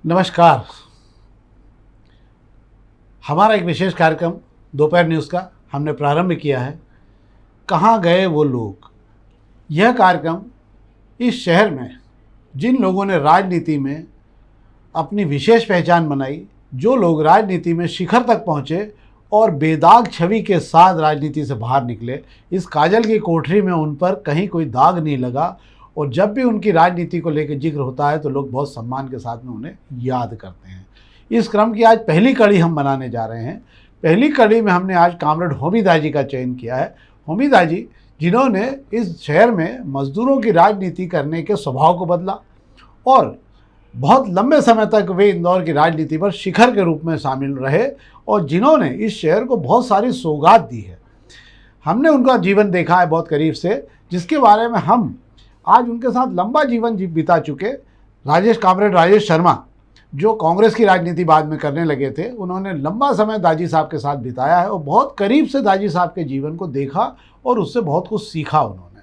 नमस्कार। हमारा एक विशेष कार्यक्रम दोपहर न्यूज़ का हमने प्रारंभ किया है, कहाँ गए वो लोग। यह कार्यक्रम इस शहर में जिन लोगों ने राजनीति में अपनी विशेष पहचान बनाई, जो लोग राजनीति में शिखर तक पहुँचे और बेदाग छवि के साथ राजनीति से बाहर निकले, इस काजल की कोठरी में उन पर कहीं कोई दाग नहीं लगा और जब भी उनकी राजनीति को लेकर जिक्र होता है तो लोग बहुत सम्मान के साथ में उन्हें याद करते हैं। इस क्रम की आज पहली कड़ी हम बनाने जा रहे हैं। पहली कड़ी में हमने आज कामरेड होमिदा जी का चयन किया है। होमिदा जी, जिन्होंने इस शहर में मजदूरों की राजनीति करने के स्वभाव को बदला और बहुत लंबे समय तक वे इंदौर की राजनीति पर शिखर के रूप में शामिल रहे और जिन्होंने इस शहर को बहुत सारी सौगात दी है। हमने उनका जीवन देखा है बहुत करीब से, जिसके बारे में हम आज उनके साथ लंबा जीवन बिता चुके कामरेड राजेश शर्मा, जो कांग्रेस की राजनीति बाद में करने लगे थे, उन्होंने लंबा समय दाजी साहब के साथ बिताया है और बहुत करीब से दाजी साहब के जीवन को देखा और उससे बहुत कुछ सीखा उन्होंने।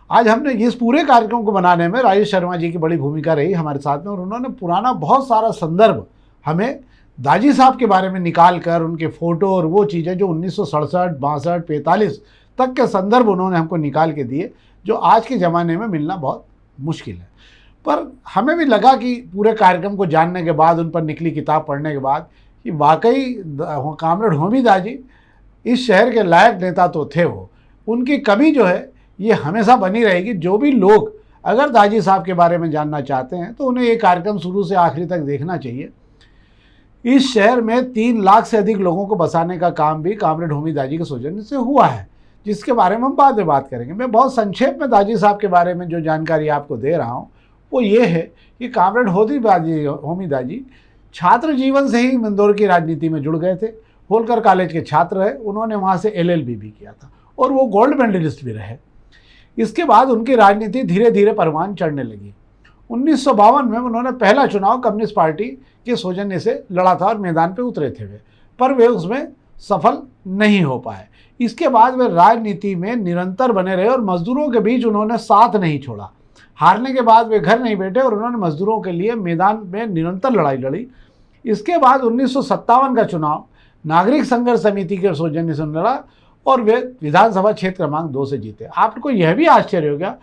आज हमने इस पूरे कार्यक्रम को बनाने में राजेश शर्मा जी की बड़ी भूमिका रही हमारे साथ में और उन्होंने पुराना बहुत सारा संदर्भ हमें दाजी साहब के बारे में निकाल कर उनके फ़ोटो और वो चीज़ें जो 1967, 62, 45 तक के संदर्भ उन्होंने हमको निकाल के दिए, जो आज के ज़माने में मिलना बहुत मुश्किल है। पर हमें भी लगा कि पूरे कार्यक्रम को जानने के बाद, उन पर निकली किताब पढ़ने के बाद, कि वाकई कामरेड होमिदा जी इस शहर के लायक नेता तो थे। वो उनकी कमी जो है ये हमेशा बनी रहेगी। जो भी लोग अगर दाजी साहब के बारे में जानना चाहते हैं तो उन्हें ये कार्यक्रम शुरू से आखिरी तक देखना चाहिए। इस शहर में 3 लाख से अधिक लोगों को बसाने का काम भी कामरेड होमिदा जी के सौजन्य से हुआ है, जिसके बारे में हम बाद में बात करेंगे। मैं बहुत संक्षेप में दाजी साहब के बारे में जो जानकारी आपको दे रहा हूँ वो ये है कि कामरेड होमिदा जी छात्र जीवन से ही इंदौर की राजनीति में जुड़ गए थे। होलकर कॉलेज के छात्र रहे, उन्होंने वहाँ से LLB भी किया था और वो गोल्ड मेडलिस्ट भी रहे। इसके बाद उनकी राजनीति धीरे धीरे परवान चढ़ने लगी। 1952 में उन्होंने पहला चुनाव कम्युनिस्ट पार्टी के सौजन्य से लड़ा था और मैदान पर उतरे थे वे, पर वे उसमें सफल नहीं हो पाए। इसके बाद वे राजनीति में निरंतर बने रहे और मजदूरों के बीच उन्होंने साथ नहीं छोड़ा। हारने के बाद वे घर नहीं बैठे और उन्होंने मजदूरों के लिए मैदान में निरंतर लड़ाई लड़ी। इसके बाद 1957 का चुनाव नागरिक संघर्ष समिति के सौजन्य से लड़ा और वे विधानसभा क्षेत्र क्रमांक 2 से जीते। आपको यह भी आश्चर्य हो गया,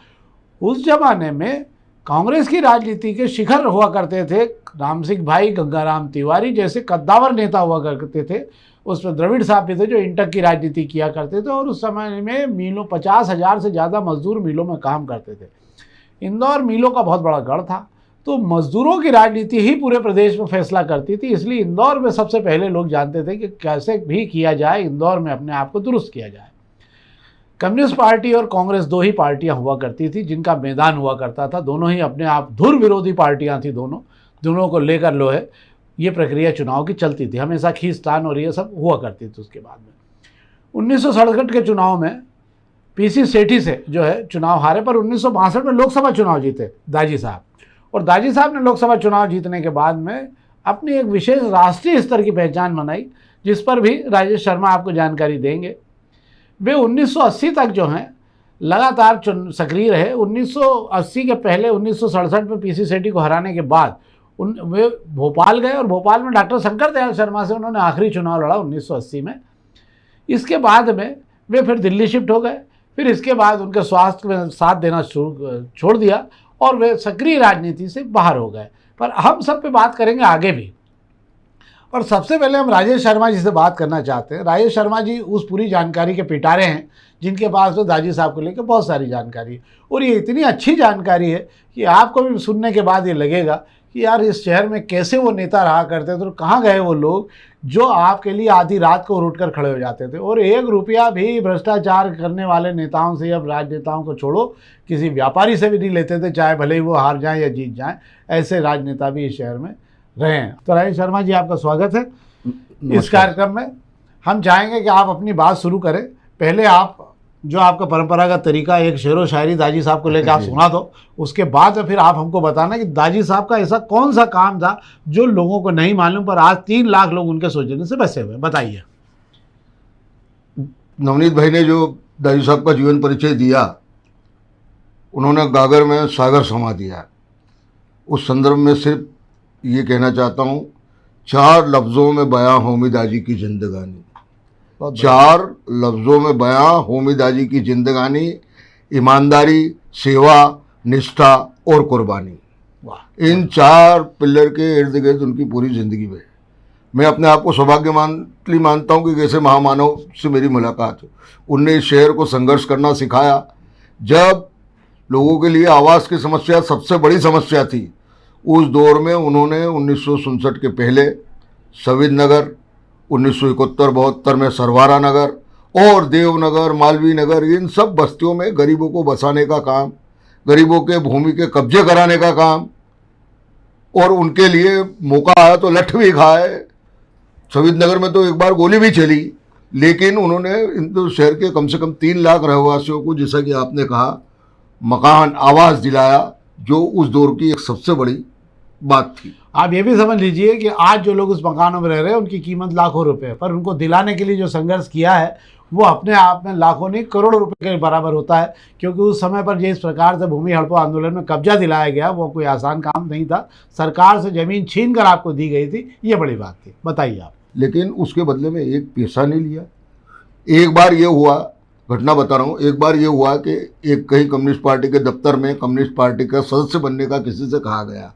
उस जमाने में कांग्रेस की राजनीति के शिखर हुआ करते थे राम सिंह भाई, गंगाराम तिवारी जैसे कद्दावर नेता हुआ करते थे। उसमें द्रविड़ साहब भी थे जो इंटक की राजनीति किया करते थे और उस समय में मिलों 50,000 से ज़्यादा मजदूर मिलों में काम करते थे। इंदौर मिलों का बहुत बड़ा गढ़ था, तो मजदूरों की राजनीति ही पूरे प्रदेश में फैसला करती थी। इसलिए इंदौर में सबसे पहले लोग जानते थे कि कैसे भी किया जाए इंदौर में अपने आप को दुरुस्त किया जाए। कम्युनिस्ट पार्टी और कांग्रेस 2 ही पार्टियां हुआ करती थी जिनका मैदान हुआ करता था। दोनों ही अपने आप धुर विरोधी पार्टियां थी। दोनों को लेकर लो है ये प्रक्रिया चुनाव की चलती थी, हमेशा खींचतान और ये सब हुआ करती थी। उसके बाद में 1967 के चुनाव में PC सेठी से जो है चुनाव हारे, पर 1962 में लोकसभा चुनाव जीते दाजी साहब। और दाजी साहब ने लोकसभा चुनाव जीतने के बाद में अपनी एक विशेष राष्ट्रीय स्तर की पहचान बनाई, जिस पर भी राजेश शर्मा आपको जानकारी देंगे। वे 1980 तक जो हैं लगातार सक्रिय रहे। 1980 के पहले 1967 में PC सेठी को हराने के बाद वे भोपाल गए और भोपाल में डॉक्टर शंकर दयाल शर्मा से उन्होंने आखिरी चुनाव लड़ा 1980 में। इसके बाद में वे फिर दिल्ली शिफ्ट हो गए। फिर इसके बाद उनके स्वास्थ्य में साथ देना छोड़ दिया और वे सक्रिय राजनीति से बाहर हो गए। पर हम सब पे बात करेंगे आगे भी। पर सबसे पहले हम राजेश शर्मा जी से बात करना चाहते हैं। राजेश शर्मा जी उस पूरी जानकारी के पिटारे हैं जिनके पास तो दाजी साहब को लेकर बहुत सारी जानकारी है और ये इतनी अच्छी जानकारी है कि आपको भी सुनने के बाद ये लगेगा कि यार इस शहर में कैसे वो नेता रहा करते थे और कहाँ गए वो लोग जो आपके लिए आधी रात को उठकर खड़े हो जाते थे और 1 रुपया भी भ्रष्टाचार करने वाले नेताओं से, अब राजनेताओं को छोड़ो, किसी व्यापारी से भी नहीं लेते थे, चाहे भले ही वो हार जाएं या जीत जाएं। ऐसे राजनेता भी इस शहर में रहे हैं। तो राजेश शर्मा जी, आपका स्वागत है इस कार्यक्रम में। हम चाहेंगे कि आप अपनी बात शुरू करें। पहले आप जो आपका परंपरागत तरीका, एक शेर व शायरी दाजी साहब को लेकर आप सुना दो, उसके बाद फिर आप हमको बताना कि दाजी साहब का ऐसा कौन सा काम था जो लोगों को नहीं मालूम पर आज 3 लाख लोग उनके सौजन्य से बसे हुए। बताइए। नवनीत भाई ने जो दाजी साहब का जीवन परिचय दिया, उन्होंने गागर में सागर समा दिया। उस संदर्भ में सिर्फ ये कहना चाहता हूँ, 4 लफ्ज़ों में बयां होमिद आजी की जिंदगानी। बहुत 4 लफ्ज़ों में बयां होमिद आजी की जिंदगानी, ईमानदारी, सेवा, निष्ठा और कुर्बानी। वाह। इन 4 पिलर के इर्द गिर्द उनकी पूरी ज़िंदगी में मैं अपने आप को सौभाग्यशाली मानता हूँ कि कैसे महामानव से मेरी मुलाकात है। उनने इस शहर को संघर्ष करना सिखाया। जब लोगों के लिए आवास की समस्या सबसे बड़ी समस्या थी, उस दौर में उन्होंने 1967 के पहले सविद नगर, 1971-72 में सरवारा नगर और देवनगर, मालवीय नगर, इन सब बस्तियों में गरीबों को बसाने का काम, गरीबों के भूमि के कब्जे कराने का काम, और उनके लिए मौका आया तो लठ भी खाए। सविद नगर में तो एक बार गोली भी चली, लेकिन उन्होंने इन तो शहर के कम से कम 3 लाख रहवासियों को, जैसा कि आपने कहा, मकान, आवास दिलाया, जो उस दौर की एक सबसे बड़ी बात थी। आप ये भी समझ लीजिए कि आज जो लोग उस मकानों में रह रहे हैं उनकी कीमत लाखों रुपए है, पर उनको दिलाने के लिए जो संघर्ष किया है वो अपने आप में लाखों नहीं करोड़ों रुपए के बराबर होता है। क्योंकि उस समय पर जिस प्रकार से भूमि हड़पो आंदोलन में कब्जा दिलाया गया वो कोई आसान काम नहीं था। सरकार से ज़मीन छीन कर आपको दी गई थी, ये बड़ी बात थी। बताइए आप। लेकिन उसके बदले में एक पैसा नहीं लिया। एक बार ये हुआ, घटना बता रहा हूँ, एक बार ये हुआ कि एक कहीं कम्युनिस्ट पार्टी के दफ्तर में कम्युनिस्ट पार्टी का सदस्य बनने का किसी से कहा गया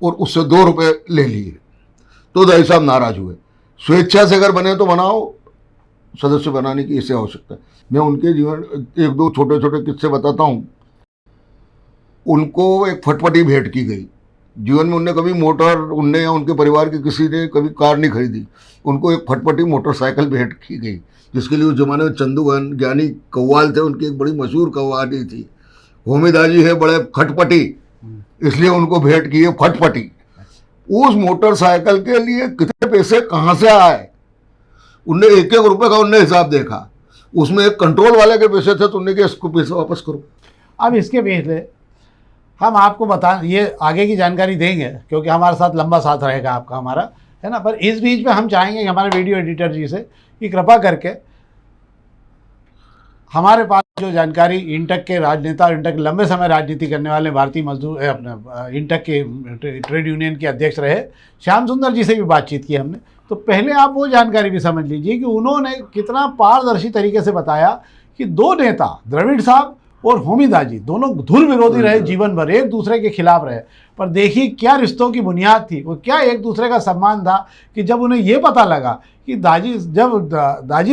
और उससे 2 रुपये ले लिए, तो दाई साहब नाराज हुए। स्वेच्छा से अगर बने तो बनाओ, सदस्य बनाने की इसे आवश्यकता है। मैं उनके जीवन 1-2 छोटे छोटे किस्से बताता हूँ। उनको एक फटफटी भेंट की गई। जीवन में उनने कभी मोटर, उनने या उनके परिवार के किसी ने कभी कार नहीं खरीदी। उनको एक फटफटी मोटरसाइकिल भेंट की गई, जिसके लिए उस जमाने में चंदू ज्ञानी कव्वाल थे, उनकी एक बड़ी मशहूर कव्वाली थी, होमिद आजी है बड़े खटपटी, इसलिए उनको भेंट की है फटफटी। उस मोटरसाइकिल के लिए कितने पैसे कहाँ से आए, उनने 1-1 रुपये का उनने हिसाब देखा। उसमें एक कंट्रोल वाले के पैसे थे, तो उनने कहा इसको पैसे वापस करो। अब इसके पीछे हम आपको ये आगे की जानकारी देंगे, क्योंकि हमारे साथ लंबा साथ रहेगा आपका, हमारा, है ना। पर इस बीच में हम चाहेंगे कि हमारे वीडियो एडिटर जी से कि कृपा करके हमारे पास जो जानकारी इंटक के राजनेता, इंटक लंबे समय राजनीति करने वाले भारतीय मजदूर अपने इंटक के ट्रेड यूनियन के अध्यक्ष रहे श्याम सुंदर जी से भी बातचीत की हमने। तो पहले आप वो जानकारी भी समझ लीजिए कि उन्होंने कितना पारदर्शी तरीके से बताया कि 2 नेता, द्रविड़ साहब और होमिद आजी, दोनों धुर विरोधी रहे जीवन भर, एक दूसरे के खिलाफ रहे, पर देखिए क्या रिश्तों की बुनियाद थी, वो क्या एक दूसरे का सम्मान था कि जब उन्हें ये पता लगा कि दाजी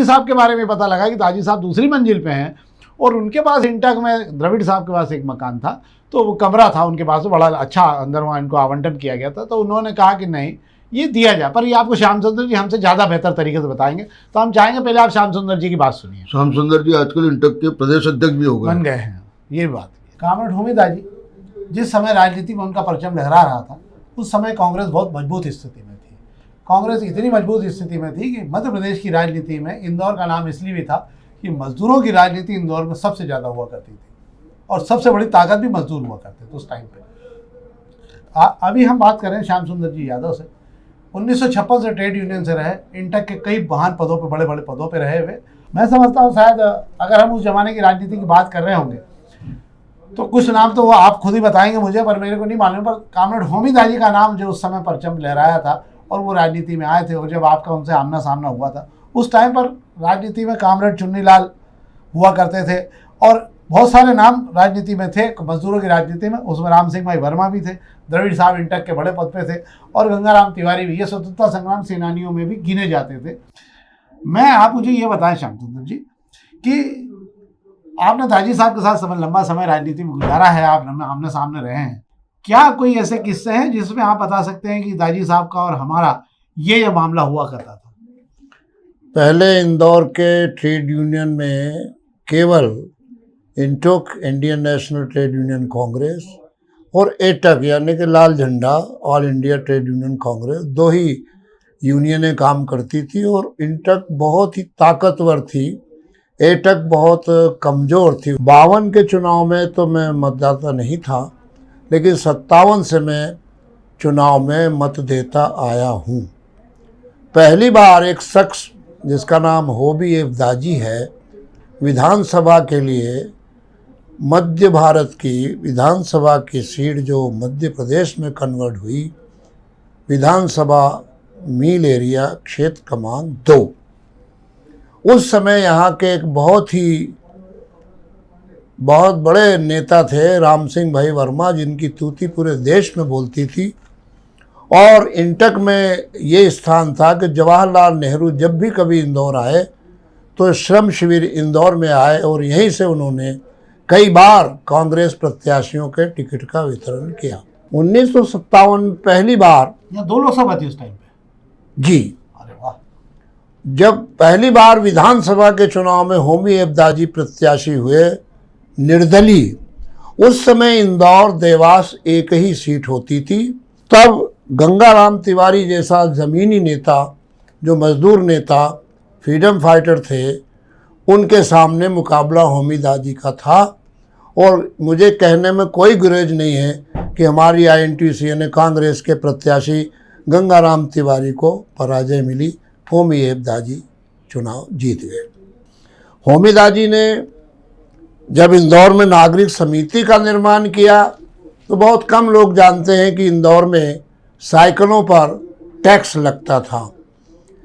साहब के बारे में पता लगा कि दाजी साहब दूसरी मंजिल पे हैं और उनके पास इंटक में द्रविड़ साहब के पास एक मकान था, तो वो कमरा था उनके पास, तो बड़ा अच्छा अंदर वहाँ इनको आवंटन किया गया था। तो उन्होंने कहा कि नहीं, ये दिया जाए, पर ये आपको श्याम सुंदर जी हमसे ज़्यादा बेहतर तरीके से बताएंगे। तो हम चाहेंगे पहले आप श्याम सुंदर जी की बात सुनिए। श्याम सुंदर जी आजकल इंटक के प्रदेश अध्यक्ष भी हो गए, बन गए हैं, ये बात। कॉमरेड होमिद आजी जिस समय राजनीति में उनका परचम लहरा रहा था, उस समय कांग्रेस बहुत मजबूत स्थिति में थी। कांग्रेस इतनी मजबूत स्थिति में थी कि मध्य प्रदेश की राजनीति में इंदौर का नाम इसलिए भी था कि मजदूरों की राजनीति इंदौर में सबसे ज़्यादा हुआ करती थी और सबसे बड़ी ताकत भी मजदूर हुआ करते थे उस टाइम पे। अभी हम बात करें श्याम सुंदर जी यादव से। 1956 से ट्रेड यूनियन से रहे, इंटक के कई महान पदों पे, बड़े बड़े पदों पे रहे हुए। मैं समझता हूँ शायद अगर हम उस जमाने की राजनीति की बात कर रहे होंगे तो कुछ नाम तो वो आप खुद ही बताएंगे मुझे, पर मेरे को नहीं मालूम। पर कॉमरेड होमिद आजी का नाम जो उस समय परचम लहराया था और वो राजनीति में आए थे, और जब आपका उनसे आमना सामना हुआ था, उस टाइम पर राजनीति में कॉमरेड चुन्नीलाल हुआ करते थे और बहुत सारे नाम राजनीति में थे मजदूरों की राजनीति में। उसमें राम सिंह भाई वर्मा भी थे, द्रविड़ साहब इंटक के बड़े पद पे थे और गंगाराम तिवारी भी, ये स्वतंत्रता संग्राम सेनानियों में भी गिने जाते थे। आप मुझे ये बताएं श्याम सुंदर जी कि आपने दाजी साहब के साथ लंबा समय राजनीति में गुजारा है, आप आमने सामने रहे हैं, क्या कोई ऐसे किस्से हैं जिसमें आप बता सकते हैं कि दाजी साहब का और हमारा ये मामला हुआ करता था? पहले इंदौर के ट्रेड यूनियन में केवल INTUC, Indian National Trade Union Congress, और एटक यानी कि लाल झंडा, All India Trade Union Congress, 2 ही यूनियनें काम करती थी। और इंटक बहुत ही ताकतवर थी, एटक बहुत कमज़ोर थी। 52 के चुनाव में तो मैं मतदाता नहीं था, लेकिन 57 से मैं चुनाव में मत देता आया हूँ। पहली बार एक शख्स जिसका नाम होबी एफ दाजी है, विधानसभा के लिए मध्य भारत की विधानसभा की सीट जो मध्य प्रदेश में कन्वर्ट हुई, विधानसभा मील एरिया क्षेत्र क्रमांक 2। उस समय यहाँ के एक बहुत बड़े नेता थे राम सिंह भाई वर्मा, जिनकी तूती पूरे देश में बोलती थी। और इंटक में ये स्थान था कि जवाहरलाल नेहरू जब भी कभी इंदौर आए तो श्रम शिविर इंदौर में आए और यहीं से उन्होंने कई बार कांग्रेस प्रत्याशियों के टिकट का वितरण किया। 1957 पहली बार, यहाँ 2 लोकसभा थी उस टाइम पे। जी, अरे वाह। जब पहली बार विधानसभा के चुनाव में होमी एबदाजी प्रत्याशी हुए निर्दलीय, उस समय इंदौर देवास एक ही सीट होती थी। तब गंगाराम तिवारी जैसा ज़मीनी नेता, जो मजदूर नेता, फ्रीडम फाइटर थे, उनके सामने मुकाबला होमी दाजी का था। और मुझे कहने में कोई गुरेज नहीं है कि हमारी INTC यानी कांग्रेस के प्रत्याशी गंगाराम तिवारी को पराजय मिली। होमी एबदाजी चुनाव जीत गए। होमी दाजी ने जब इंदौर में नागरिक समिति का निर्माण किया तो बहुत कम लोग जानते हैं कि इंदौर में साइकिलों पर टैक्स लगता था।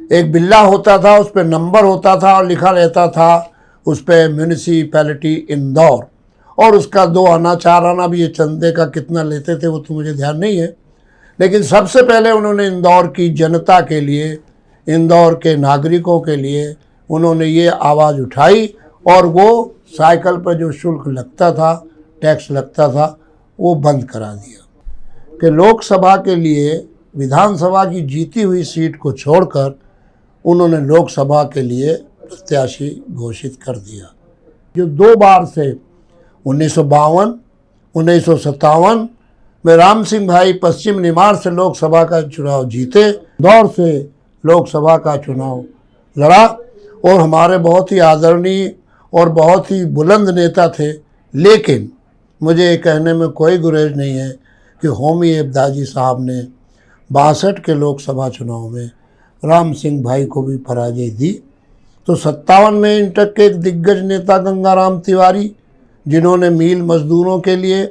एक बिल्ला होता था, उस पर नंबर होता था और लिखा रहता था उस पर म्यूनिसिपैलिटी इंदौर, और उसका 2 आना 4 आना भी, ये चंदे का कितना लेते थे वो तो मुझे ध्यान नहीं है। लेकिन सबसे पहले उन्होंने इंदौर की जनता के लिए, इंदौर के नागरिकों के लिए उन्होंने ये आवाज़ उठाई और वो साइकिल पर जो शुल्क लगता था, टैक्स लगता था, वो बंद करा दिया कि लोकसभा के लिए विधानसभा की जीती हुई सीट को छोड़कर उन्होंने लोकसभा के लिए प्रत्याशी घोषित कर दिया। जो 2 बार से 1952, 1957 में राम सिंह भाई पश्चिम निमाड़ से लोकसभा का चुनाव जीते, इंदौर से लोकसभा का चुनाव लड़ा और हमारे बहुत ही आदरणीय और बहुत ही बुलंद नेता थे। लेकिन मुझे ये कहने में कोई गुरेज नहीं है कि होमी एबदाजी साहब ने 62 के लोकसभा चुनाव में राम सिंह भाई को भी पराजय दी। तो 57 में इंटक के एक दिग्गज नेता गंगाराम तिवारी, जिन्होंने मील मजदूरों के लिए,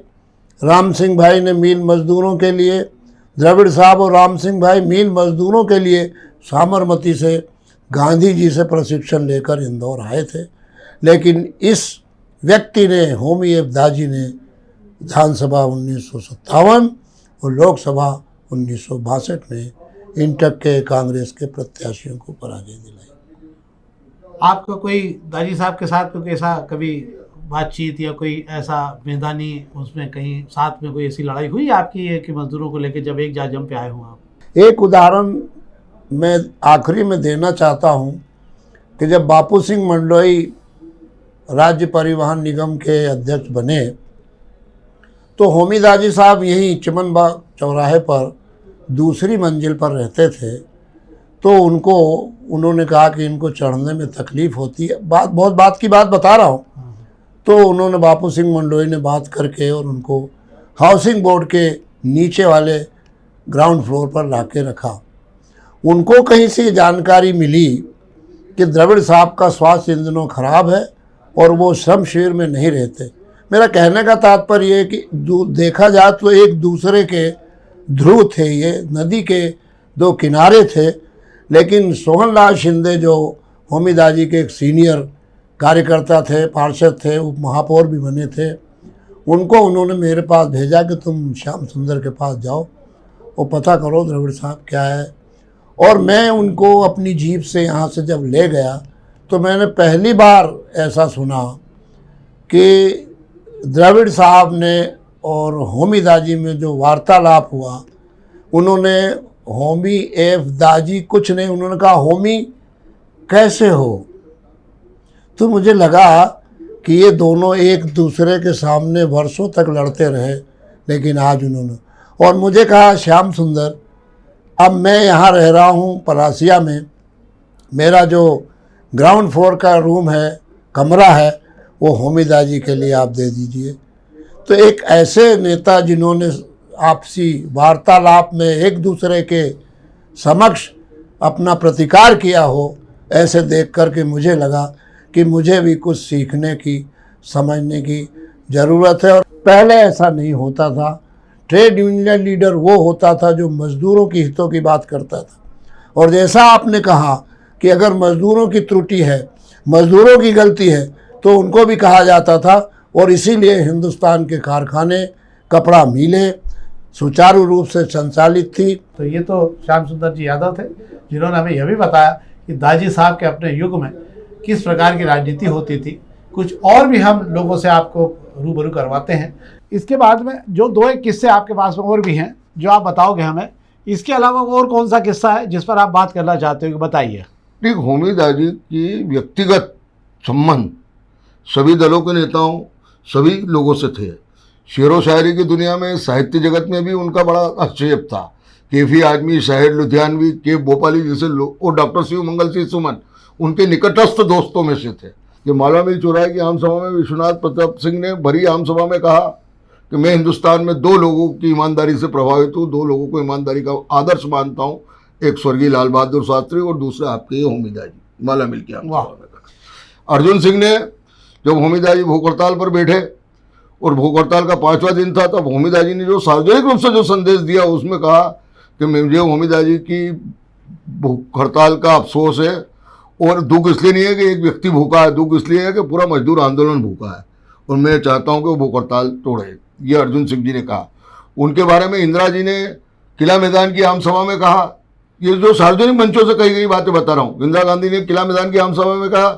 राम सिंह भाई ने मील मजदूरों के लिए, द्रविड़ साहब और राम सिंह भाई मील मजदूरों के लिए साबरमती से गांधी जी से प्रशिक्षण लेकर इंदौर आए थे। लेकिन इस व्यक्ति ने, होमी एबदाजी ने, विधानसभा 1957 और लोकसभा 1962 में इंटक के कांग्रेस के प्रत्याशियों को पराजय दिलाई। आपका कोई दाजी साहब के साथ कोई ऐसा कभी बातचीत या कोई ऐसा मैदानी उसमें कहीं साथ में कोई ऐसी लड़ाई हुई आपकी है कि मजदूरों को लेकर जब एक जाजम पे आए हों आप? एक उदाहरण मैं आखिरी में देना चाहता हूं कि जब बापू सिंह मंडलोई राज्य परिवहन निगम के अध्यक्ष बने तो होमी दाजी साहब यहीं चमन बाग चौराहे पर दूसरी मंजिल पर रहते थे। तो उन्होंने कहा कि इनको चढ़ने में तकलीफ़ होती है, बहुत बात की बात बता रहा हूँ। तो उन्होंने बापू सिंह मंडलोई ने बात करके और उनको हाउसिंग बोर्ड के नीचे वाले ग्राउंड फ्लोर पर ला के रखा। उनको कहीं से जानकारी मिली कि द्रविड़ साहब का स्वास्थ्य इन दिनों खराब है और वो श्रम शिविर में नहीं रहते। मेरा कहने का तात्पर्य ये कि देखा जाए तो एक दूसरे के ध्रुव थे, ये नदी के 2 किनारे थे। लेकिन सोहनलाल शिंदे जो होमी दाजी के एक सीनियर कार्यकर्ता थे, पार्षद थे, उप महापौर भी बने थे, उनको उन्होंने मेरे पास भेजा कि तुम श्याम सुंदर के पास जाओ और पता करो द्रविड़ साहब क्या है। और मैं उनको अपनी जीप से यहाँ से जब ले गया तो मैंने पहली बार ऐसा सुना कि द्रविड़ साहब ने और होमी दाजी में जो वार्तालाप हुआ, उन्होंने होमी एफ दाजी कुछ नहीं, उन्होंने कहा होमी कैसे हो। तो मुझे लगा कि ये दोनों एक दूसरे के सामने वर्षों तक लड़ते रहे, लेकिन आज उन्होंने, और मुझे कहा श्याम सुंदर अब मैं यहाँ रह रहा हूँ पलासिया में, मेरा जो ग्राउंड फ्लोर का रूम है, कमरा है, वो होमी दाजी के लिए आप दे दीजिए। तो एक ऐसे नेता जिन्होंने आपसी वार्तालाप में एक दूसरे के समक्ष अपना प्रतिकार किया हो, ऐसे देख कर के मुझे लगा कि मुझे भी कुछ सीखने की, समझने की ज़रूरत है। और पहले ऐसा नहीं होता था, ट्रेड यूनियन लीडर वो होता था जो मजदूरों की हितों की बात करता था। और जैसा आपने कहा कि अगर मजदूरों की त्रुटि है, मजदूरों की गलती है, तो उनको भी कहा जाता था। और इसीलिए हिंदुस्तान के कारखाने, कपड़ा मिलें सुचारू रूप से संचालित थी। तो ये तो श्याम सुंदर जी यादव थे, जिन्होंने हमें यह भी बताया कि दाजी साहब के अपने युग में किस प्रकार की राजनीति होती थी। कुछ और भी हम लोगों से आपको रूबरू करवाते हैं। इसके बाद में जो दो एक किस्से आपके पास में और भी हैं जो आप बताओगे हमें, इसके अलावा और कौन सा किस्सा है जिस पर आप बात करना चाहते हो कि बताइए। ठीक, होमी दाजी की व्यक्तिगत संबंध सभी दलों के नेताओं, सभी लोगों से थे। शेर व शायरी की दुनिया में, साहित्य जगत में भी उनका बड़ा हस्तक्षेप था। केफी आजमी, शाहिर लुधियानवी, के भोपाली जैसे लोग और डॉक्टर शिव मंगल सिंह सुमन उनके निकटस्थ दोस्तों में से थे। कि मालवा मिल चौराहे की आम सभा में विश्वनाथ प्रताप सिंह ने भरी आम सभा में कहा कि मैं हिंदुस्तान में दो लोगों की ईमानदारी से प्रभावित हूँ, दो लोगों को ईमानदारी का आदर्श मानता हूँ, एक स्वर्गीय लाल बहादुर शास्त्री और दूसरा आपके होमी दाजी। माला मिल की आम सभा में कहा। अर्जुन सिंह ने जब होमी दाजी भूख हड़ताल पर बैठे और भूख हड़ताल का 5वां दिन था, तब होमी दाजी ने जो सार्वजनिक रूप से जो संदेश दिया उसमें कहा कि मुझे होमी दाजी की भूख हड़ताल का अफसोस है और दुख इसलिए नहीं है कि एक व्यक्ति भूखा है, दुख इसलिए है कि पूरा मजदूर आंदोलन भूखा है और मैं चाहता हूं कि वो भूख हड़ताल तोड़े। ये अर्जुन सिंह जी ने कहा। उनके बारे में इंदिरा जी ने किला मैदान की आम सभा में कहा। ये जो सार्वजनिक मंचों से कही गई बातें बता रहा हूँ। इंदिरा गांधी ने किला मैदान की आम सभा में कहा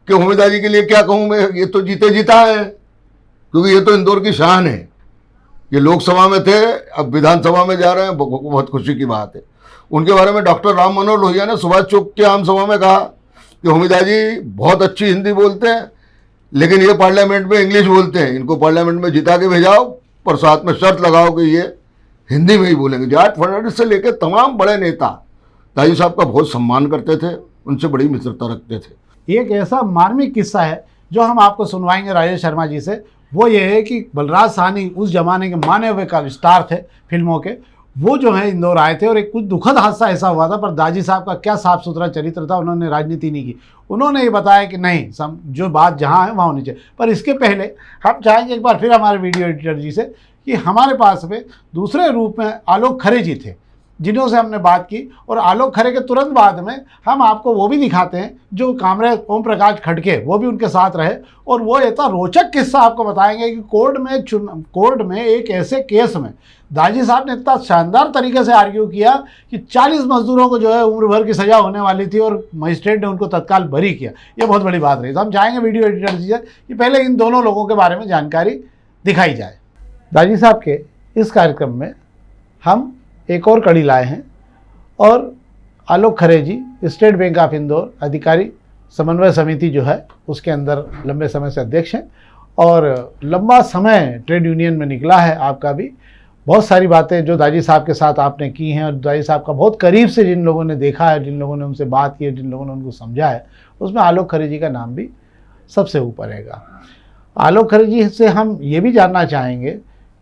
कि होमी दाजी के लिए क्या कहूँ मैं, ये तो जीते जीता है, क्योंकि ये तो इंदौर की शान है। ये लोकसभा में थे, अब विधानसभा में जा रहे हैं, बहुत खुशी की बात है। उनके बारे में डॉक्टर राम मनोहर लोहिया ने सुभाष चौक के आम सभा में कहा कि होमी दाजी बहुत अच्छी हिंदी बोलते हैं, लेकिन ये पार्लियामेंट में इंग्लिश बोलते हैं, इनको पार्लियामेंट में जिता के भेजाओ, पर साथ में शर्त लगाओ कि ये हिंदी में ही बोलेंगे। जॉर्ज फर्नांडिस से लेकर तमाम बड़े नेता दाजी साहब का बहुत सम्मान करते थे, उनसे बड़ी मित्रता रखते थे। एक ऐसा मार्मिक किस्सा है जो हम आपको सुनवाएंगे राजेश शर्मा जी से। वो ये है कि बलराज साहनी उस जमाने के माने हुए का स्टार थे फिल्मों के, वो जो है इंदौर आए थे और एक कुछ दुखद हादसा ऐसा हुआ था। पर दाजी साहब का क्या साफ सुथरा चरित्र था, उन्होंने राजनीति नहीं की। उन्होंने ये बताया कि नहीं, जो बात जहाँ है वहाँ होनी चाहिए। पर इसके पहले हम चाहेंगे एक बार फिर हमारे वीडियो एडिटर जी से कि हमारे पास में दूसरे रूप में आलोक खरे जी थे जिन्हों से हमने बात की, और आलोक खरे के तुरंत बाद में हम आपको वो भी दिखाते हैं जो कामरेड ओम प्रकाश खड़के वो भी उनके साथ रहे, और वो इतना रोचक किस्सा आपको बताएंगे कि कोर्ट में एक ऐसे केस में दाजी साहब ने इतना शानदार तरीके से आर्ग्यू किया कि 40 मजदूरों को जो है उम्र भर की सज़ा होने वाली थी और मजिस्ट्रेट ने उनको तत्काल बरी किया। ये बहुत बड़ी बात रही। तो हम चाहेंगे वीडियो एडिटर जी से कि पहले इन दोनों लोगों के बारे में जानकारी दिखाई जाए। दाजी साहब के इस कार्यक्रम में हम एक और कड़ी लाए हैं, और आलोक खरे जी स्टेट बैंक ऑफ इंदौर अधिकारी समन्वय समिति जो है उसके अंदर लंबे समय से अध्यक्ष हैं, और लंबा समय ट्रेड यूनियन में निकला है आपका भी। बहुत सारी बातें जो दाजी साहब के साथ आपने की हैं, और दाजी साहब का बहुत करीब से जिन लोगों ने देखा है, जिन लोगों ने उनसे बात की है, जिन लोगों ने उनको समझा है, उसमें आलोक खरे जी का नाम भी सबसे ऊपर रहेगा। आलोक खरे जी से हम ये भी जानना चाहेंगे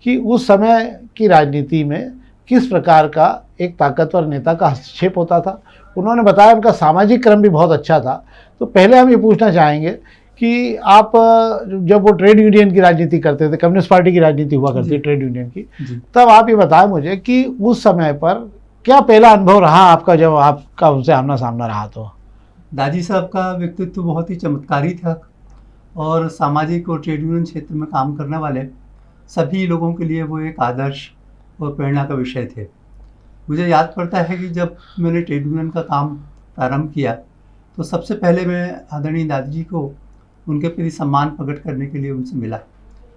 कि उस समय की राजनीति में किस प्रकार का एक ताकतवर नेता का हस्तक्षेप होता था। उन्होंने बताया उनका सामाजिक क्रम भी बहुत अच्छा था। तो पहले हम ये पूछना चाहेंगे कि आप जब वो ट्रेड यूनियन की राजनीति करते थे, कम्युनिस्ट पार्टी की राजनीति हुआ करती ट्रेड यूनियन की, तब आप ये बताएं मुझे कि उस समय पर क्या पहला अनुभव रहा आपका जब आपका उनसे आमना सामना रहा? तो दाजी साहब का व्यक्तित्व बहुत ही चमत्कारी था, और सामाजिक और ट्रेड यूनियन क्षेत्र में काम करने वाले सभी लोगों के लिए वो एक आदर्श और प्रेरणा का विषय थे। मुझे याद पड़ता है कि जब मैंने ट्रेड यूनियन का काम प्रारंभ किया तो सबसे पहले मैं आदरणीय दादी जी को उनके प्रति सम्मान प्रकट करने के लिए उनसे मिला।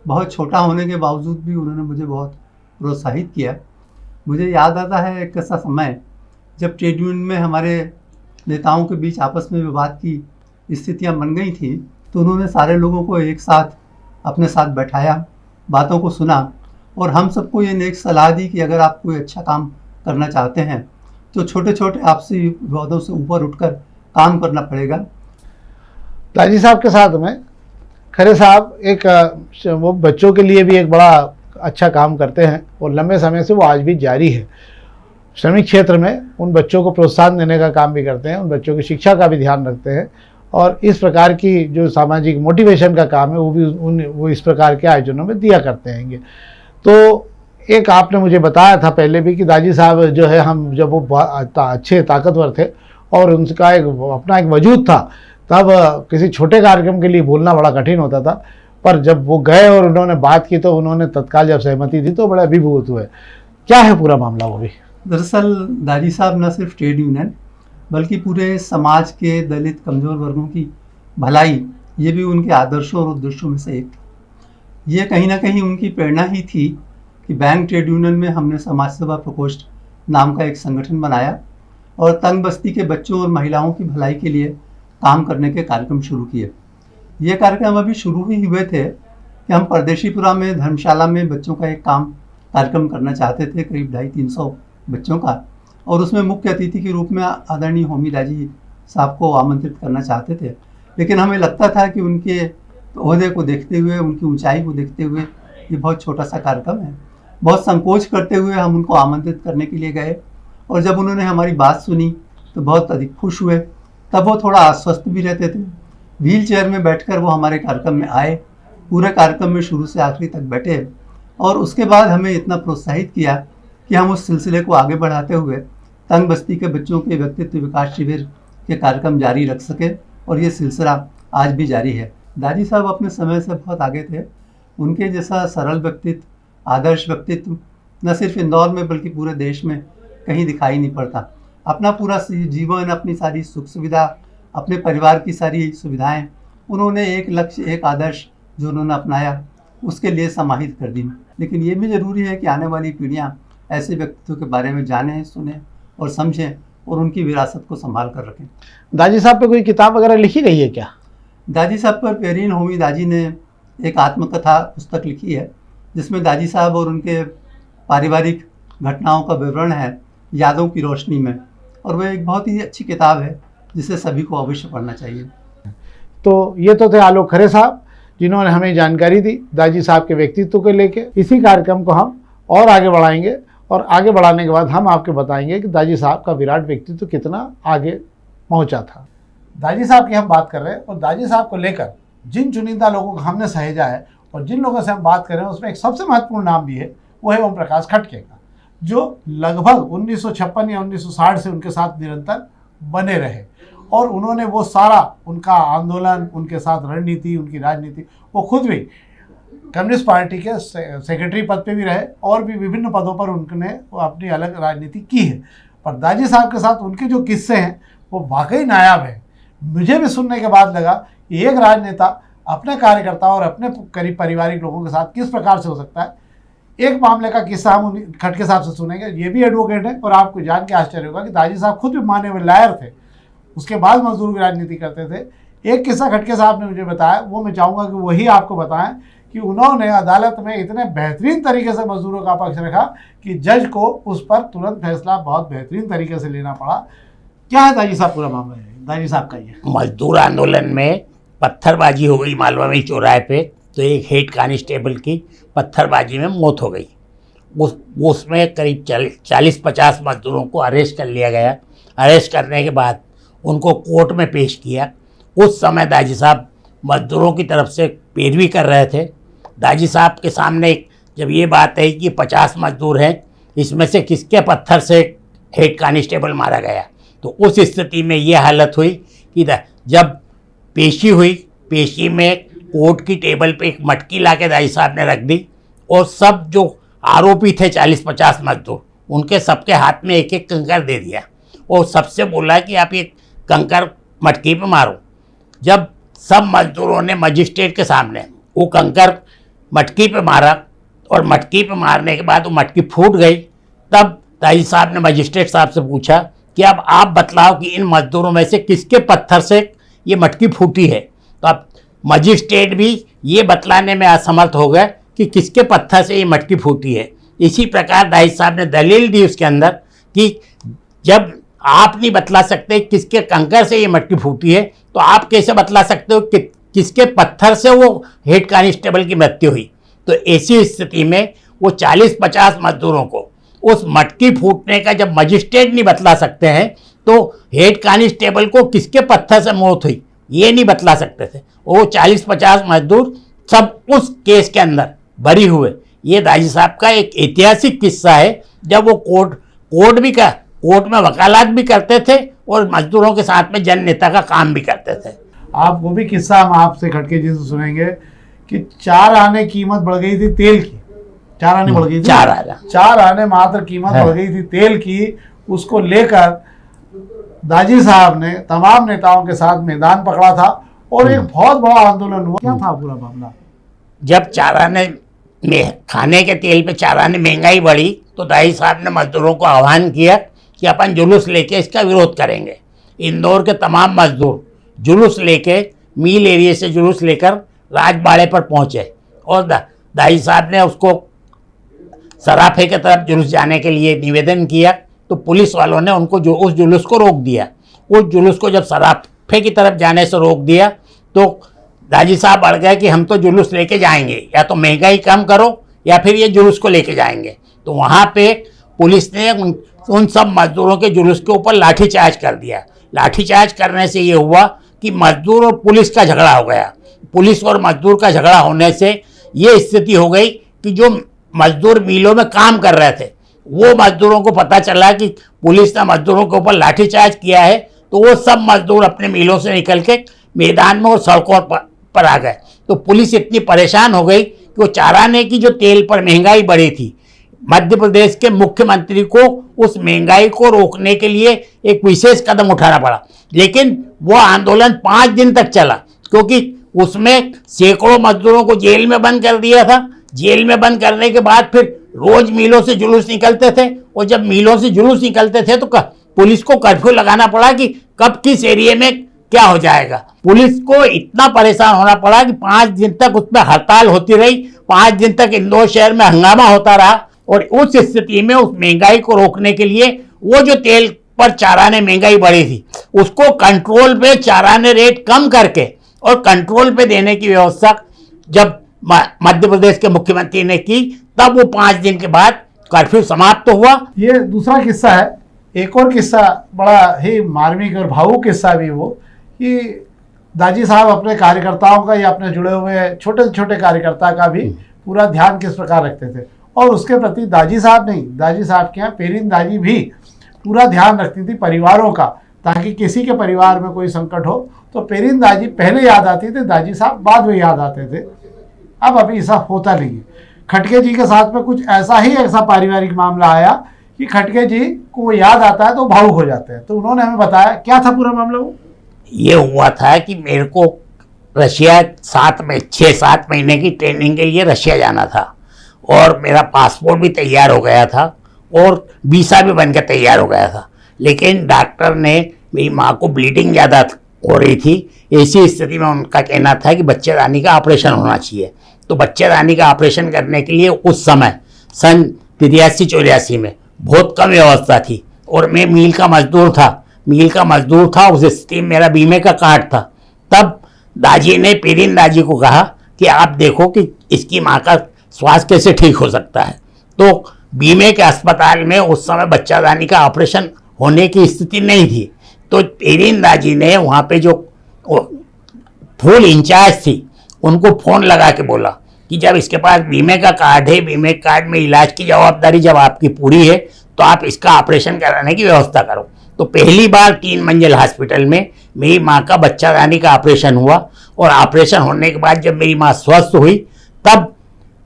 बहुत छोटा होने के बावजूद भी उन्होंने मुझे बहुत प्रोत्साहित किया। मुझे याद आता है एक ऐसा समय जब ट्रेड यूनियन में हमारे नेताओं के बीच आपस में विवाद की स्थितियां बन गई थी, तो उन्होंने सारे लोगों को एक साथ अपने साथ बैठाया, बातों को सुना, और हम सबको ये नेक सलाह दी कि अगर आप कोई अच्छा काम करना चाहते हैं तो छोटे छोटे आपसी विवादों से ऊपर उठकर काम करना पड़ेगा। दाजी साहब के साथ में खरे साहब एक वो बच्चों के लिए भी एक बड़ा अच्छा काम करते हैं, और लंबे समय से वो आज भी जारी है। श्रमिक क्षेत्र में उन बच्चों को प्रोत्साहन देने का काम भी करते हैं, उन बच्चों की शिक्षा का भी ध्यान रखते हैं, और इस प्रकार की जो सामाजिक मोटिवेशन का काम है वो भी वो इस प्रकार के आयोजनों में दिया करते हैं। तो एक आपने मुझे बताया था पहले भी कि दाजी साहब जो है, हम जब वो अच्छे ताकतवर थे और उनका एक अपना एक वजूद था, तब किसी छोटे कार्यक्रम के लिए बोलना बड़ा कठिन होता था, पर जब वो गए और उन्होंने बात की तो उन्होंने तत्काल जब सहमति दी तो बड़े अभिभूत हुए। क्या है पूरा मामला वो भी? दरअसल दाजी साहब न सिर्फ ट्रेड यूनियन बल्कि पूरे समाज के दलित कमज़ोर वर्गों की भलाई, ये भी उनके आदर्शों और उद्देश्यों में से एक था। ये कहीं ना कहीं उनकी प्रेरणा ही थी कि बैंक ट्रेड यूनियन में हमने समाज सेवा प्रकोष्ठ नाम का एक संगठन बनाया और तंग बस्ती के बच्चों और महिलाओं की भलाई के लिए काम करने के कार्यक्रम शुरू किए। ये कार्यक्रम अभी शुरू ही हुए थे कि हम परदेशीपुरा में धर्मशाला में बच्चों का एक कार्यक्रम करना चाहते थे, करीब 250-300 बच्चों का, और उसमें मुख्य अतिथि के रूप में आदरणीय होमी दाजी साहब को आमंत्रित करना चाहते थे। लेकिन हमें लगता था कि उनके ओहदे को देखते हुए, उनकी ऊंचाई को देखते हुए ये बहुत छोटा सा कार्यक्रम है। बहुत संकोच करते हुए हम उनको आमंत्रित करने के लिए गए और जब उन्होंने हमारी बात सुनी तो बहुत अधिक खुश हुए। तब वो थोड़ा आश्वस्त भी रहते थे। व्हील चेयर में बैठकर वो हमारे कार्यक्रम में आए, पूरे कार्यक्रम में शुरू से आखिरी तक बैठे और उसके बाद हमें इतना प्रोत्साहित किया कि हम उस सिलसिले को आगे बढ़ाते हुए तंग बस्ती के बच्चों के व्यक्तित्व विकास शिविर के कार्यक्रम जारी रख सके और ये सिलसिला आज भी जारी है। दादी साहब अपने समय से बहुत आगे थे। उनके जैसा सरल व्यक्तित्व, आदर्श व्यक्तित्व न सिर्फ इंदौर में बल्कि पूरे देश में कहीं दिखाई नहीं पड़ता। अपना पूरा जीवन, अपनी सारी सुख सुविधा, अपने परिवार की सारी सुविधाएं उन्होंने एक लक्ष्य, एक आदर्श जो उन्होंने अपनाया उसके लिए समाहित कर दी। लेकिन ये भी ज़रूरी है कि आने वाली पीढ़ियाँ ऐसे व्यक्तित्व के बारे में जानें, सुनें और समझें और उनकी विरासत को संभाल कर रखें। दाजी साहब पे कोई किताब वगैरह लिखी गई है क्या? दाजी साहब पर पेरीन होमी दाजी ने एक आत्मकथा पुस्तक लिखी है जिसमें दाजी साहब और उनके पारिवारिक घटनाओं का विवरण है यादों की रोशनी में, और वह एक बहुत ही अच्छी किताब है जिसे सभी को अवश्य पढ़ना चाहिए। तो ये तो थे आलोक खरे साहब जिन्होंने हमें जानकारी दी दाजी साहब के व्यक्तित्व को लेके। इसी कार्यक्रम को हम और आगे बढ़ाएंगे और आगे बढ़ाने के बाद हम आपको बताएंगे कि दाजी साहब का विराट व्यक्तित्व कितना आगे पहुंचा था। दाजी साहब की हम बात कर रहे हैं और दाजी साहब को लेकर जिन चुनिंदा लोगों को हमने सहेजा है और जिन लोगों से हम बात कर रहे हैं उसमें एक सबसे महत्वपूर्ण नाम भी है, वो है ओम प्रकाश खटके का, जो लगभग 1956 या 1960 से उनके साथ निरंतर बने रहे और उन्होंने वो सारा उनका आंदोलन, उनके साथ रणनीति, उनकी राजनीति, वो खुद भी कम्युनिस्ट पार्टी के सेक्रेटरी पद पे भी रहे और भी विभिन्न पदों पर उनने अपनी अलग राजनीति की है। पर दाजी साहब के साथ उनके जो किस्से हैं वो वाकई नायाब है। मुझे भी सुनने के बाद लगा कि एक राजनेता अपने कार्यकर्ता और अपने करीब पारिवारिक लोगों के साथ किस प्रकार से हो सकता है। एक मामले का किस्सा हम खटके साहब से सुनेंगे। ये भी एडवोकेट है और आपको जान के आश्चर्य होगा कि दाजी साहब खुद भी माने हुए लायर थे, उसके बाद मजदूर की राजनीति करते थे। एक किस्सा खटके साहब ने मुझे बताया, वो मैं चाहूँगा कि वही आपको बताएं कि उन्होंने अदालत में इतने बेहतरीन तरीके से मजदूरों का पक्ष रखा कि जज को उस पर तुरंत फैसला बहुत बेहतरीन तरीके से लेना पड़ा। क्या है दाजी साहब पूरा मामला है दाजी साहब का? ये मजदूर आंदोलन में पत्थरबाजी हो गई मालवा में चौराहे पे, तो एक हेड कांस्टेबल की पत्थरबाजी में मौत हो गई। उसमें करीब 40-50 मजदूरों को अरेस्ट कर लिया गया। अरेस्ट करने के बाद उनको कोर्ट में पेश किया। उस समय दाजी साहब मजदूरों की तरफ से पैरवी कर रहे थे। दाजी साहब के सामने जब ये बात है कि 50 मजदूर हैं, इसमें से किसके पत्थर से हेड कांस्टेबल मारा गया, तो उस स्थिति में ये हालत हुई कि जब पेशी हुई, पेशी में कोर्ट की टेबल पे एक मटकी लाके दाजी साहब ने रख दी और सब जो आरोपी थे 40-50 मजदूर, उनके सबके हाथ में एक एक कंकर दे दिया और सबसे बोला कि आप ये कंकर मटकी पे मारो। जब सब मजदूरों ने मजिस्ट्रेट के सामने वो कंकर मटकी पे मारा और मटकी पे मारने के बाद वो मटकी फूट गई, तब दाजी साहब ने मजिस्ट्रेट साहब से पूछा कि अब आप बतलाओ कि इन मजदूरों में से किसके पत्थर से ये मटकी फूटी है। तो अब मजिस्ट्रेट भी ये बतलाने में असमर्थ हो गए कि किसके पत्थर से ये मटकी फूटी है। इसी प्रकार दाजी साहब ने दलील दी उसके अंदर कि जब आप नहीं बतला सकते किसके कंकर से ये मटकी फूटी है, तो आप कैसे बतला सकते हो कि किसके पत्थर से वो हेड कांस्टेबल की मृत्यु हुई। तो ऐसी स्थिति में वो 40-50 मजदूरों को उस मटकी फूटने का जब मजिस्ट्रेट नहीं बतला सकते हैं, तो हेड कांस्टेबल को किसके पत्थर से मौत हुई ये नहीं बतला सकते थे। वो 40-50 मजदूर सब उस केस के अंदर बरी हुए। ये दाजी साहब का एक ऐतिहासिक किस्सा है, जब वो कोर्ट में वकालत भी करते थे और मजदूरों के साथ में जन नेता का काम भी करते थे। आप वो भी किस्सा हम आपसे खटके जी से सुनेंगे कि 4 आने कीमत बढ़ गई थी तेल की, 4 आने बढ़ गई थी, 4 आने मात्र कीमत बढ़ गई थी तेल की। उसको लेकर दाजी साहब ने तमाम नेताओं के साथ मैदान पकड़ा था और एक बहुत बड़ा आंदोलन हुआ। क्या था पूरा मामला? जब 4 आने में खाने के तेल पे 4 आने महंगाई बढ़ी तो दाई साहब ने मजदूरों को आह्वान किया कि अपन जुलूस लेके इसका विरोध करेंगे। इंदौर के तमाम मजदूर जुलूस लेके मील एरिया से जुलूस लेकर राजबाड़े पर पहुंचे और दाई साहब ने उसको सराफे की तरफ जुलूस जाने के लिए निवेदन किया, तो पुलिस वालों ने उनको उस जुलूस को रोक दिया। उस जुलूस को जब सराफे की तरफ जाने से रोक दिया तो दाजी साहब अड़ गए कि हम तो जुलूस लेके जाएंगे, या तो महंगाई कम करो या फिर ये जुलूस को लेके जाएंगे। तो वहाँ पे पुलिस ने उन सब मजदूरों के जुलूस के ऊपर लाठीचार्ज कर दिया। लाठीचार्ज करने से ये हुआ कि मजदूर और पुलिस का झगड़ा हो गया। पुलिस और मजदूर का झगड़ा होने से ये स्थिति हो गई कि जो मजदूर मिलों में काम कर रहे थे वो मजदूरों को पता चला कि पुलिस ने मजदूरों के ऊपर लाठीचार्ज किया है, तो वो सब मजदूर अपने मिलों से निकल के मैदान में और सड़कों पर आ गए। तो पुलिस इतनी परेशान हो गई कि वो 4 आने की जो तेल पर महंगाई बढ़ी थी, मध्य प्रदेश के मुख्यमंत्री को उस महंगाई को रोकने के लिए एक विशेष कदम उठाना पड़ा। लेकिन वो आंदोलन 5 दिन तक चला, क्योंकि उसमें सैकड़ों मजदूरों को जेल में बंद कर दिया था। जेल में बंद करने के बाद फिर रोज मिलों से जुलूस निकलते थे, और जब मिलों से जुलूस निकलते थे तो पुलिस को कर्फ्यू लगाना पड़ा कि कब किस एरिया में क्या हो जाएगा। पुलिस को इतना परेशान होना पड़ा कि 5 दिन तक उस पर हड़ताल होती रही। 5 दिन तक इंदौर शहर में हंगामा होता रहा, और उस स्थिति में उस महंगाई को रोकने के लिए वो जो तेल पर 4 आने महंगाई बढ़ी थी उसको कंट्रोल पे 4 आने रेट कम करके और कंट्रोल पे देने की व्यवस्था जब मध्य प्रदेश के मुख्यमंत्री ने की, तब वो 5 दिन के बाद कर्फ्यू समाप्त हुआ। ये दूसरा किस्सा है। एक और किस्सा बड़ा ही मार्मिक और भावुक किस्सा भी वो, कि दाजी साहब अपने कार्यकर्ताओं का या अपने जुड़े हुए छोटे से छोटे कार्यकर्ता का भी पूरा ध्यान किस प्रकार रखते थे, और उसके प्रति दाजी साहब नहीं, दाजी साहब के यहाँ पेरिन दाजी भी पूरा ध्यान रखती थी परिवारों का, ताकि किसी के परिवार में कोई संकट हो तो पेरिन दाजी पहले याद आती थी, दाजी साहब बाद में याद आते थे। अब अभी ऐसा होता नहीं है। खटके जी के साथ में कुछ ऐसा पारिवारिक मामला आया कि खटके जी को याद आता है तो भावुक हो जाते हैं। तो उन्होंने हमें बताया क्या था पूरा मामला। वो ये हुआ था कि मेरे को रशिया 6-7 महीने की ट्रेनिंग के लिए रशिया जाना था, और मेरा पासपोर्ट भी तैयार हो गया था और वीसा भी बनकर तैयार हो गया था। लेकिन डॉक्टर ने, मेरी माँ को ब्लीडिंग ज़्यादा हो रही थी, ऐसी स्थिति में उनका कहना था कि बच्चेदानी का ऑपरेशन होना चाहिए। तो बच्चेदानी का ऑपरेशन करने के लिए उस समय सन 83-84 में बहुत कम व्यवस्था थी, और मैं मील का मजदूर था। उस स्थिति में मेरा बीमे का कार्ड था। तब दाजी ने पेरिन दाजी को कहा कि आप देखो कि इसकी माँ का स्वास्थ्य कैसे ठीक हो सकता है। तो बीमे के अस्पताल में उस समय बच्चादानी का ऑपरेशन होने की स्थिति नहीं थी। तो पेरिन दाजी ने वहाँ पे जो फुल इंचार्ज थी उनको फ़ोन लगा के बोला कि जब इसके पास बीमे का कार्ड है, बीमे कार्ड में इलाज की जवाबदारी जब आपकी पूरी है तो आप इसका ऑपरेशन कराने की व्यवस्था करो। तो पहली बार 3 मंजिल हॉस्पिटल में मेरी माँ का बच्चादानी का ऑपरेशन हुआ, और ऑपरेशन होने के बाद जब मेरी माँ स्वस्थ हुई तब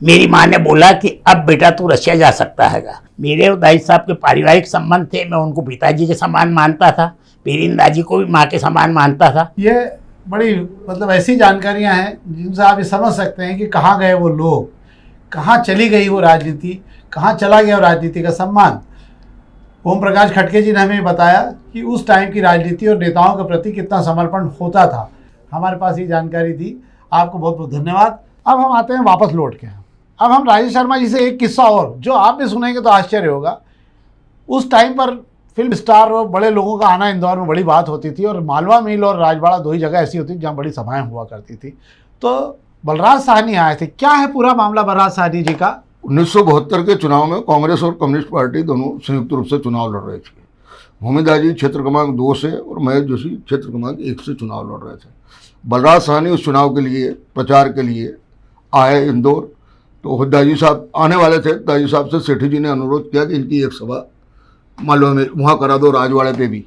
मेरी माँ ने बोला कि अब बेटा तू रशिया जा सकता हैगा। मेरे और दाई साहब के पारिवारिक संबंध थे, मैं उनको पिताजी के समान मानता था, पेरिन दाजी को भी माँ के समान मानता था। ये बड़ी मतलब ऐसी जानकारियां हैं जिनसे आप ये समझ सकते हैं कि कहाँ गए वो लोग, कहाँ चली गई वो राजनीति, कहाँ चला गया वो राजनीति का सम्मान। ओम प्रकाश खटके जी ने हमें बताया कि उस टाइम की राजनीति और नेताओं के प्रति कितना समर्पण होता था। हमारे पास ये जानकारी दी, आपको बहुत बहुत धन्यवाद। अब हम आते हैं वापस लौट के। अब हम राजेश शर्मा जी से एक किस्सा और, जो आप भी सुनेंगे तो आश्चर्य होगा। उस टाइम पर फिल्म स्टार और बड़े लोगों का आना इंदौर में बड़ी बात होती थी, और मालवा मिल और राजवाड़ा 2 ही जगह ऐसी होती थी जहाँ बड़ी सभाएं हुआ करती थी। तो बलराज साहनी आए थे। क्या है पूरा मामला बलराज साहनी जी का? 1972 के चुनाव में कांग्रेस और कम्युनिस्ट पार्टी दोनों संयुक्त रूप से चुनाव लड़ रहे थे। भूमिदाजी क्षेत्र क्रमांक 2 से और महेश जोशी क्षेत्र क्रमांक 1 से चुनाव लड़ रहे थे। बलराज साहनी उस चुनाव के लिए प्रचार के लिए आए इंदौर। तो दाजी साहब आने वाले थे। दाजी साहब से सेठी जी ने अनुरोध किया कि इनकी एक सभा मालवा में वहाँ करा दो, राजवाड़े पे भी।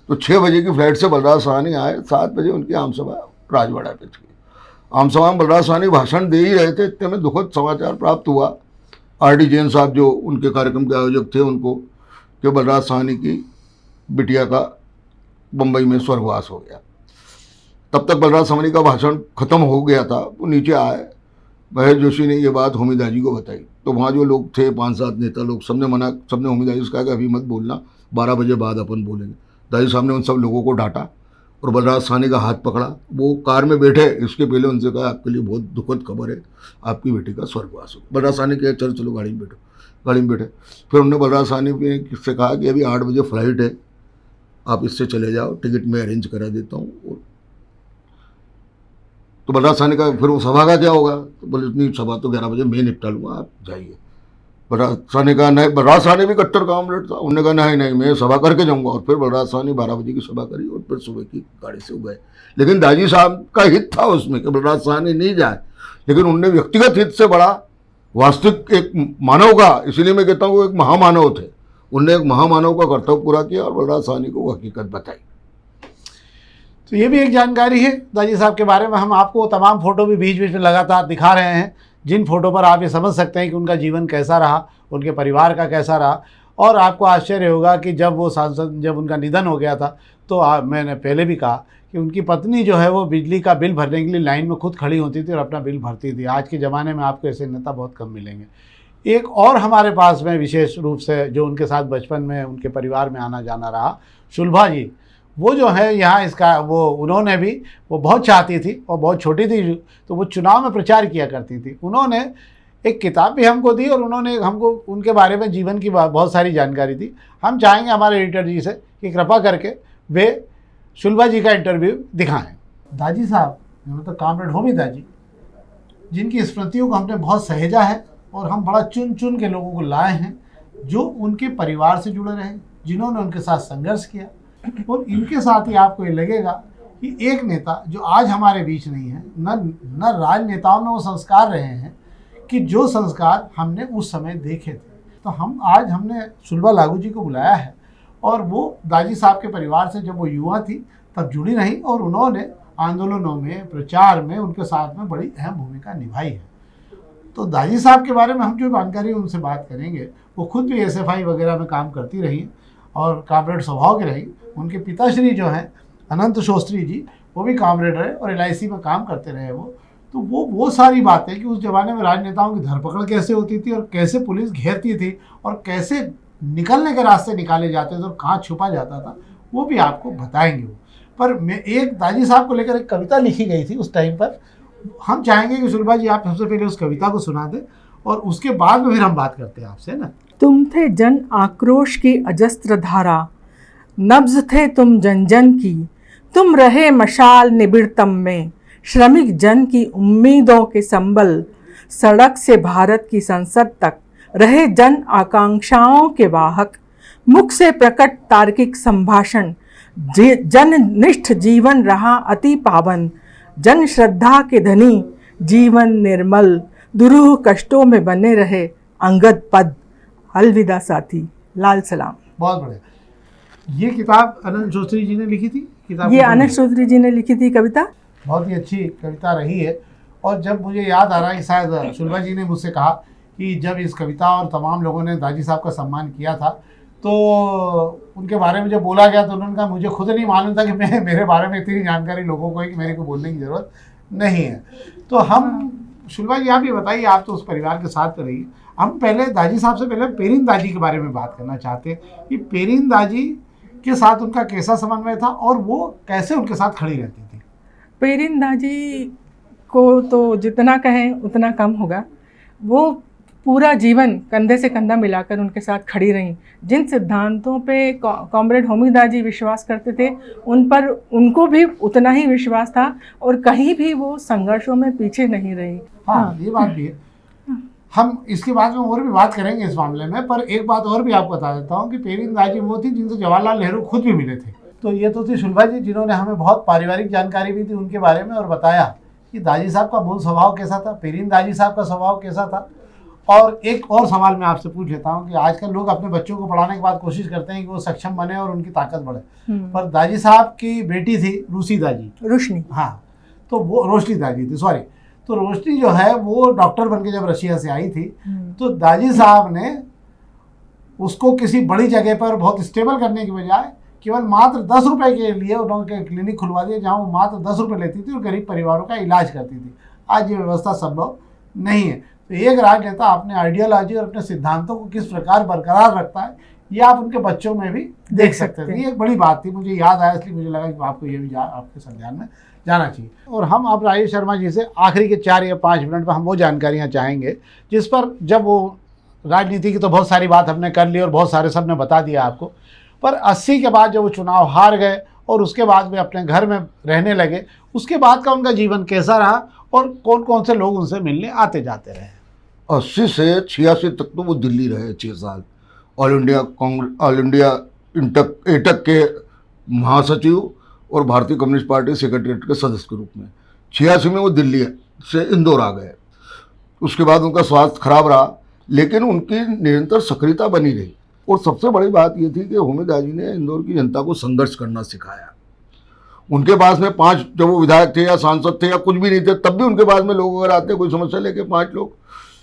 तो 6 बजे की फ्लाइट से बलराज साहनी आए, 7 बजे उनकी आम सभा राजवाड़ा पे थी। आम सभा में बलराज साहनी भाषण दे ही रहे थे, इतने में दुखद समाचार प्राप्त हुआ आर.डी. जैन साहब जो उनके कार्यक्रम के आयोजक थे उनको, कि बलराज साहनी की बिटिया का बम्बई में स्वर्गवास हो गया। तब तक बलराज साहनी का भाषण खत्म हो गया था। वो नीचे आए, महेश जोशी ने ये बात होमी दाजी को बताई। तो वहाँ जो लोग थे 5-7 नेता लोग, सबने होमी दाजी से कहा कि अभी मत बोलना, 12 बजे बाद अपन बोलेंगे। दाजी साहब ने उन सब लोगों को डांटा और बलराज साहनी का हाथ पकड़ा। वो कार में बैठे, इसके पहले उनसे कहा आपके लिए बहुत दुखद खबर है, आपकी बेटी का स्वर्गवास हो। बलराज साहनी कहे चलो चलो गाड़ी में बैठो, गाड़ी में बैठे। फिर उन्होंने बलराज साहनी से कहा कि अभी 8 बजे फ्लाइट है, आप इससे चले जाओ, टिकट मैं अरेंज करा देता हूँ। तो बलराज साहनी का फिर वो सभा का क्या होगा, तो बोले इतनी सभा तो 11 बजे मैं निपटा लूँगा, आप जाइए। बलराज साहनी का नहीं, बलराज साहनी भी कट्टर कामरेड था, उन्होंने कहा नहीं मैं सभा करके जाऊँगा। और फिर बलराज साहनी 12 बजे की सभा करी और फिर सुबह की गाड़ी से गए। लेकिन दाजी साहब का हित था उसमें कि बलराज साहनी नहीं जाए, लेकिन उनने व्यक्तिगत हित से बड़ा वास्तविक एक मानव का, इसलिए मैं कहता हूँ वो एक महामानव थे, उनने एक महामानव का कर्तव्य पूरा किया और बलराज साहनी को वो हकीकत बताई। तो ये भी एक जानकारी है दाजी साहब के बारे में। हम आपको तमाम फ़ोटो भी बीच बीच में लगातार दिखा रहे हैं, जिन फ़ोटो पर आप ये समझ सकते हैं कि उनका जीवन कैसा रहा, उनके परिवार का कैसा रहा। और आपको आश्चर्य होगा कि जब वो सांसद, जब उनका निधन हो गया था तो मैंने पहले भी कहा कि उनकी पत्नी जो है वो बिजली का बिल भरने के लिए लाइन में खुद खड़ी होती थी और अपना बिल भरती थी। आज के ज़माने में आपको ऐसे नेता बहुत कम मिलेंगे। एक और हमारे पास में विशेष रूप से जो उनके साथ बचपन में उनके परिवार में आना जाना रहा, शुलभा जी, वो जो है यहाँ इसका वो उन्होंने भी, वो बहुत चाहती थी और बहुत छोटी थी तो वो चुनाव में प्रचार किया करती थी। उन्होंने एक किताब भी हमको दी और उन्होंने हमको उनके बारे में जीवन की बहुत सारी जानकारी दी। हम चाहेंगे हमारे एडिटर जी से कि कृपा करके वे शुलभा जी का इंटरव्यू दिखाएं। दाजी साहब मतलब कामरेड होमी दाजी, जिनकी स्मृतियों को हमने बहुत सहेजा है और हम बड़ा चुन चुन के लोगों को लाए हैं जो उनके परिवार से जुड़े रहे, जिन्होंने उनके साथ संघर्ष किया। और इनके साथ ही आपको ये लगेगा कि एक नेता जो आज हमारे बीच नहीं है, न राजनेताओं में वो संस्कार रहे हैं कि जो संस्कार हमने उस समय देखे थे। तो हमने शुलभा लागू जी को बुलाया है और वो दाजी साहब के परिवार से जब वो युवा थी तब जुड़ी रही और उन्होंने आंदोलनों में, प्रचार में उनके साथ में बड़ी अहम भूमिका निभाई है। तो दाजी साहब के बारे में हम जो जानकारी उनसे बात करेंगे, वो खुद भी SFI वगैरह में काम करती रही और कामरेड स्वभाव की रही। उनके पिताश्री जो हैं अनंत शास्त्री जी, वो भी कामरेड रहे और LIC में काम करते रहे वो। तो वो सारी बातें कि उस ज़माने में राजनेताओं की धरपकड़ कैसे होती थी और कैसे पुलिस घेरती थी और कैसे निकलने के रास्ते निकाले जाते थे और कहाँ छुपा जाता था, वो भी आपको बताएंगे वो। पर मैं एक दाजी साहब को लेकर एक कविता लिखी गई थी उस टाइम पर, हम चाहेंगे कि शुलभा जी आप सबसे पहले उस कविता को सुना दें और उसके बाद में फिर हम बात करते हैं आपसे ना। तुम थे जन आक्रोश की अजस्त्र धारा, नब्ज थे तुम जन जन की, तुम रहे मशाल निबिड़तम में, श्रमिक जन की उम्मीदों के संबल, सड़क से भारत की संसद तक रहे जन आकांक्षाओं के वाहक, मुख से प्रकट तार्किक संभाषण, जननिष्ठ जीवन रहा अति पावन, जन श्रद्धा के धनी जीवन निर्मल, दुरूह कष्टों में बने रहे अंगद पद, अलविदा साथी, लाल सलाम। बहुत बढ़िया। ये किताब अनंत शास्त्री जी ने लिखी थी? किताब ये अनंत शास्त्री जी ने लिखी थी कविता। बहुत ही अच्छी कविता रही है। और जब मुझे याद आ रहा है कि शायद शुलभा जी ने मुझसे कहा कि जब इस कविता और तमाम लोगों ने दाजी साहब का सम्मान किया था तो उनके बारे में जब बोला गया तो उन्होंने कहा मुझे खुद नहीं मालूम था कि मेरे बारे में इतनी जानकारी लोगों को है कि मेरे को बोलने की ज़रूरत नहीं है। तो हम शुलभा जी आप ये बताइए, आप तो उस परिवार के साथ रहिए, हम पहले दाजी साहब से पहले पेरिन दाजी के बारे में बात करना चाहते हैं कि पेरिन दाजी के साथ उनका कैसा समन्वय था और वो कैसे उनके साथ खड़ी रहती थी। पेरिन दाजी को तो जितना कहें उतना कम होगा। वो पूरा जीवन कंधे से कंधा मिलाकर उनके साथ खड़ी रहीं। जिन सिद्धांतों पे कॉमरेड होमी दाजी विश्वास करते थे उन पर उनको भी उतना ही विश्वास था और कहीं भी वो संघर्षों में पीछे नहीं रही। हाँ, ये बात भी है। हम इसके बाद में और भी बात करेंगे इस मामले में, पर एक बात और भी आपको बता देता हूँ कि पेरिन दाजी वो थी जिनसे जवाहरलाल नेहरू खुद भी मिले थे। तो ये तो थी शुलभा जी जिन्होंने हमें बहुत पारिवारिक जानकारी भी दी उनके बारे में और बताया कि दाजी साहब का मूल स्वभाव कैसा था, पेरिन दाजी साहब का स्वभाव कैसा था और एक और सवाल मैं आपसे पूछ लेता हूँ कि आजकल लोग अपने बच्चों को पढ़ाने के बाद कोशिश करते हैं कि वो सक्षम बने और उनकी ताकत बढ़े, पर दाजी साहब की बेटी थी रूसी दाजी, रोशनी, हाँ, तो वो रोशनी दाजी थी, सॉरी, तो रोशनी जो है वो डॉक्टर बन के जब रशिया से आई थी, तो दाजी साहब ने उसको किसी बड़ी जगह पर बहुत स्टेबल करने की बजाय केवल मात्र 10 रुपए के लिए उन्होंने क्लिनिक खुलवा दिया, जहाँ वो मात्र 10 रुपए लेती थी और गरीब परिवारों का इलाज करती थी। आज ये व्यवस्था संभव नहीं है। तो एक राजनेता अपने आइडियोलॉजी और अपने सिद्धांतों को किस प्रकार बरकरार रखता है, ये आप उनके बच्चों में भी देख सकते थे। ये एक बड़ी बात थी, मुझे याद आया, इसलिए मुझे लगा कि आपको ये भी आपके संज्ञान में जाना चाहिए। और हम अब राजेश शर्मा जी से आखिरी के 4 या 5 मिनट में हम वो जानकारियाँ चाहेंगे जिस पर, जब वो राजनीति की तो बहुत सारी बात हमने कर ली और बहुत सारे सबने बता दिया आपको, पर 80 के बाद जब वो चुनाव हार गए और उसके बाद वे अपने घर में रहने लगे, उसके बाद का उनका जीवन कैसा रहा और कौन कौन से लोग उनसे मिलने आते जाते रहे? 80 से 86 तक तो वो दिल्ली रहे 6 साल, ऑल इंडिया एटक के महासचिव और भारतीय कम्युनिस्ट पार्टी सेक्रेटरीट के सदस्य के रूप में। 86 में वो दिल्ली से इंदौर आ गए। उसके बाद उनका स्वास्थ्य खराब रहा, लेकिन उनकी निरंतर सक्रियता बनी रही। और सबसे बड़ी बात ये थी कि होमी दाजी ने इंदौर की जनता को संघर्ष करना सिखाया। उनके पास में 5, जब वो विधायक थे या सांसद थे या कुछ भी नहीं थे, तब भी उनके पास में लोग अगर आते कोई समस्या लेके 5 लोग,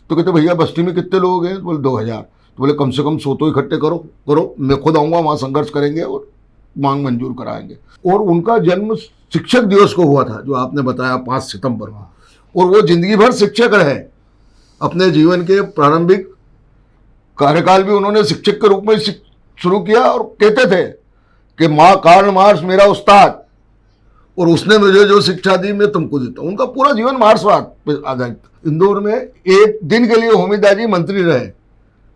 तो कहते भैया बस्ती में कितने लोग हैं? तो बोले 2000। तो बोले कम से कम 100 तो इकट्ठे करो, मैं खुद आऊँगा, वहाँ संघर्ष करेंगे और मांग मंजूर कराएंगे। और उनका जन्म शिक्षक दिवस को हुआ था, जो आपने बताया 5 सितंबर को, और वो जिंदगी भर शिक्षक रहे। अपने जीवन के प्रारंभिक कार्यकाल भी उन्होंने शिक्षक के रूप में शुरू किया और कहते थे कि माँ कार्ल मार्क्स मेरा उस्ताद और उसने मुझे जो शिक्षा दी मैं तुमको देता हूँ। उनका पूरा जीवन मार्क्सवाद पर आधारित। इंदौर में एक दिन के लिए होमी दाजी मंत्री रहे,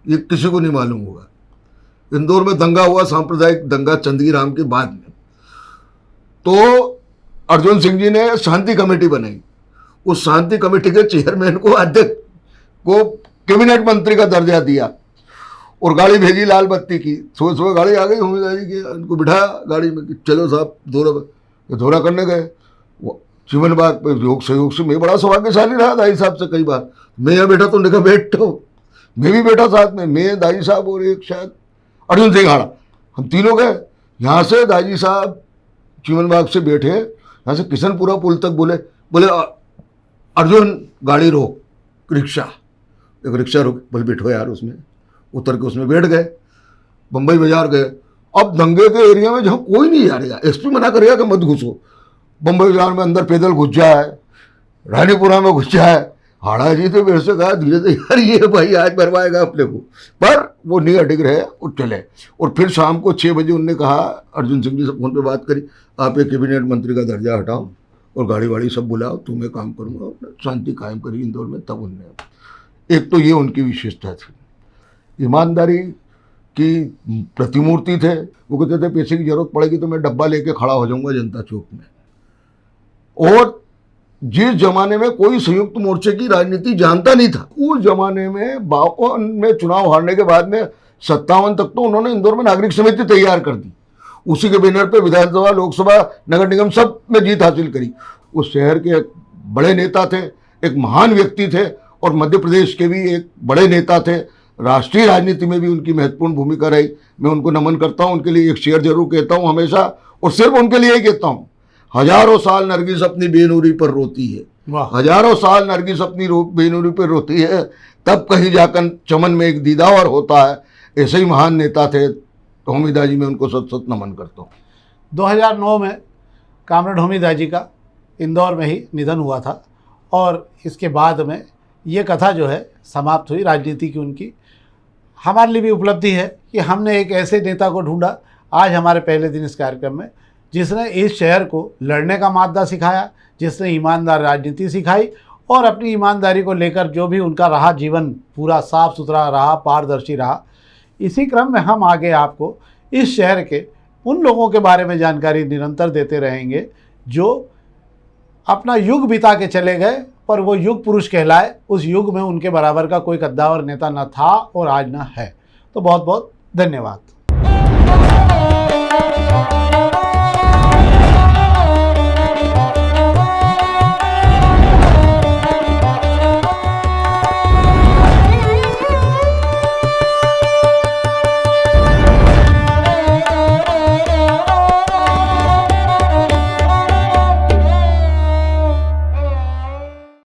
ये किसी को नहीं मालूम होगा। इंदौर में दंगा हुआ, सांप्रदायिक दंगा चंदीराम के बाद में, तो अर्जुन सिंह जी ने शांति कमेटी बनाई। उस शांति कमेटी के चेयरमैन को, अध्यक्ष को कैबिनेट मंत्री का दर्जा दिया और गाड़ी भेजी लाल बत्ती की। सुबह सुबह गाड़ी आ गई होमी दाजी की, उनको बिठाया गाड़ी में कि चलो साहब दौरा करने गए। जीवन बाग पे योग सहयोग से मैं बड़ा सौभाग्यशाली रहा दाई साहब से कई बार। मैं यहाँ बैठा तो उन्होंने कहा बैठो, मैं भी बैठा साथ में, मैं दाई साहब और एक शायद अर्जुन सिंह हाड़ा, हम तीनों गए। यहाँ से दाजी साहब जीवन बाग से बैठे, यहाँ से किशनपुरा पुल तक बोले अर्जुन गाड़ी रोक, रिक्शा, एक रिक्शा रोक, बोले बैठो यार, उसमें उतर के उसमें बैठ गए। बम्बई बाजार गए। अब दंगे के एरिया में जहाँ कोई नहीं जा रहा, एसपी मना करेगा कि मत घुसो। बम्बई बाजार में अंदर पैदल घुस जाए, रानीपुरा में घुस जाए। हाड़ा जी तो मेरे से कहा धीरे धीरे यार ये भाई आज मरवाएगा अपने को, पर वो नहीं अटक रहे और चले। और फिर शाम को 6 बजे उनने कहा, अर्जुन सिंह जी से फोन पे बात करी, आप एक कैबिनेट मंत्री का दर्जा हटाओ और गाड़ी वाड़ी सब बुलाओ, तो मैं काम करूँगा, शांति कायम करी इंदौर में। तब उनने, एक तो ये उनकी विशेषता थी, ईमानदारी की प्रतिमूर्ति थे। वो कहते थे पैसे की जरूरत पड़ेगी तो मैं डब्बा लेके खड़ा हो जाऊंगा जनता चौक में। और जिस जमाने में कोई संयुक्त मोर्चे की राजनीति जानता नहीं था, उस जमाने में 52 में चुनाव हारने के बाद में 57 तक तो उन्होंने इंदौर में नागरिक समिति तैयार कर दी। उसी के बैनर पे विधानसभा, लोकसभा, नगर निगम सब में जीत हासिल करी। उस शहर के एक बड़े नेता थे, एक महान व्यक्ति थे और मध्य प्रदेश के भी एक बड़े नेता थे। राष्ट्रीय राजनीति में भी उनकी महत्वपूर्ण भूमिका रही। मैं उनको नमन करता हूँ, उनके लिए एक शेर जरूर कहता हूँ हमेशा, और सिर्फ उनके लिए ही कहता हूँ, हजारों साल नरगिस अपनी बेनूरी पर रोती है, हजारों साल नरगिस अपनी बेनूरी पर रोती है, तब कहीं जाकर चमन में एक दीदार होता है। ऐसे ही महान नेता थे होमी दाजी, में उनको सत सत नमन करता हूँ। 2009 में कामरेड होमी दाजी का इंदौर में ही निधन हुआ था और इसके बाद में ये कथा जो है समाप्त हुई राजनीति की उनकी। हमारे लिए भी उपलब्धि है कि हमने एक ऐसे नेता को ढूंढा आज हमारे पहले दिन इस कार्यक्रम में, जिसने इस शहर को लड़ने का मादा सिखाया, जिसने ईमानदार राजनीति सिखाई और अपनी ईमानदारी को लेकर जो भी उनका रहा जीवन पूरा साफ सुथरा रहा, पारदर्शी रहा। इसी क्रम में हम आगे आपको इस शहर के उन लोगों के बारे में जानकारी निरंतर देते रहेंगे जो अपना युग बिता के चले गए, पर वो युग पुरुष कहलाए। उस युग में उनके बराबर का कोई कद्दावर नेता न था और आज न है। तो बहुत बहुत धन्यवाद।